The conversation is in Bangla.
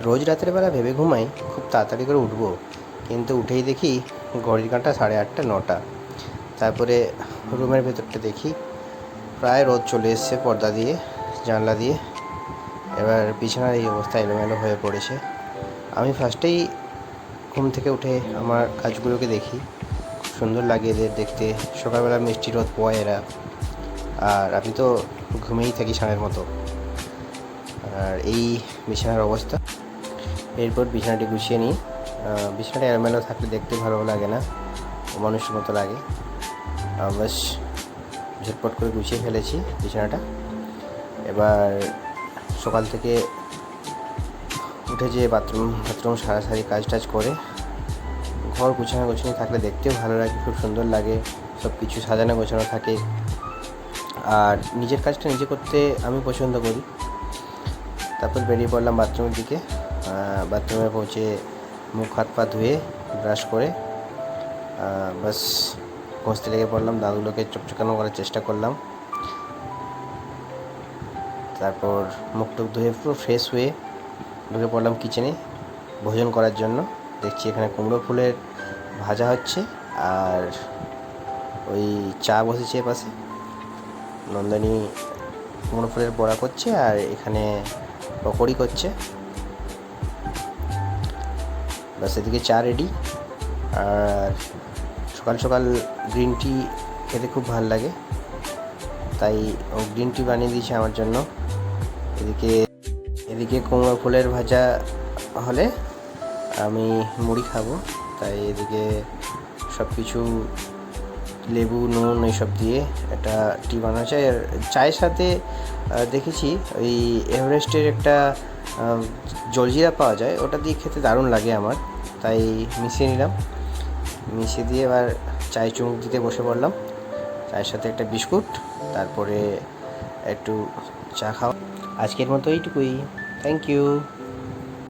রোজ রাতের বেলা ভেবে ঘুমাই খুব তাড়াতাড়ি করে উঠবো, কিন্তু উঠেই দেখি ঘড়ির কাঁটা 8:30 9টা। তারপরে রুমের ভেতরটা দেখি প্রায় রোদ চলে এসছে পর্দা দিয়ে, জানলা দিয়ে। এবার বিছানার এই অবস্থা এলোমেলো হয়ে পড়েছে। আমি ফার্স্টেই ঘুম থেকে উঠে আমার গাছগুলোকে দেখি, খুব সুন্দর লাগে এদের দেখতে। সকালবেলা মিষ্টি রোদ পোয়ায় এরা, আর আমি তো ঘুমিয়েই থাকি ষাঁড়ের মতো। আর এই বিছানার অবস্থা। এরপর বিছানাটি গুছিয়ে নিই। বিছানাটা এলোমেলো থাকলে দেখতে ভালো লাগে না, মানুষের মতো লাগে। বেশ ঝটপট করে গুছিয়ে ফেলেছি বিছানাটা। এবার সকাল থেকে উঠে যে বাথরুম সারাসারি কাজ টাজ করে ঘর গোছানো থাকলে দেখতেও ভালো লাগে, খুব সুন্দর লাগে। সব কিছু সাজানো গোছানো থাকে, আর নিজের কাজটা নিজে করতে আমি পছন্দ করি। তারপর বেরিয়ে পড়লাম বাথরুমের দিকে। বাথরুমে পৌঁছে মুখ হাত পা ধুয়ে ব্রাশ করে বাস ঘষতে লেগে পড়লাম। দাঁতগুলোকে চকচকানো করার চেষ্টা করলাম। তারপর মুখ টুক ধুয়ে পুরো ফ্রেশ হয়ে ঢুকে পড়লাম কিচেনে ভোজন করার জন্য। দেখছি এখানে কুমড়ো ফুলের ভাজা হচ্ছে, আর ওই চা বসেছে পাশে। নন্দনী কুমড়ো ফুলের বড়া করছে, আর এখানে পকোড়ি করছে। ব্যাস এদিকে চা রেডি। আর সকাল সকাল গ্রিন টি খেতে খুব ভালো লাগে, তাই ও গ্রিন টি বানিয়ে দিয়েছে আমার জন্য। এদিকে কুমড়ো ফুলের ভাজা হলে আমি মুড়ি খাবো, তাই এদিকে সব কিছু লেবু নুন এইসব দিয়ে একটা টি বানানো চাই। আর চায়ের সাথে দেখেছি ওই এভারেস্টের একটা জলজিরা পাওয়া যায়, ওটা দিয়ে খেতে দারুণ লাগে আমার, তাই মিশিয়ে নিলাম। মিশিয়ে দিয়ে এবার চায়ে চুমুক দিতে বসে পড়লাম। চায়ের সাথে একটা বিস্কুট, তারপরে একটু চা খাওয়া। আজকের মতো এইটুকুই। Thank you.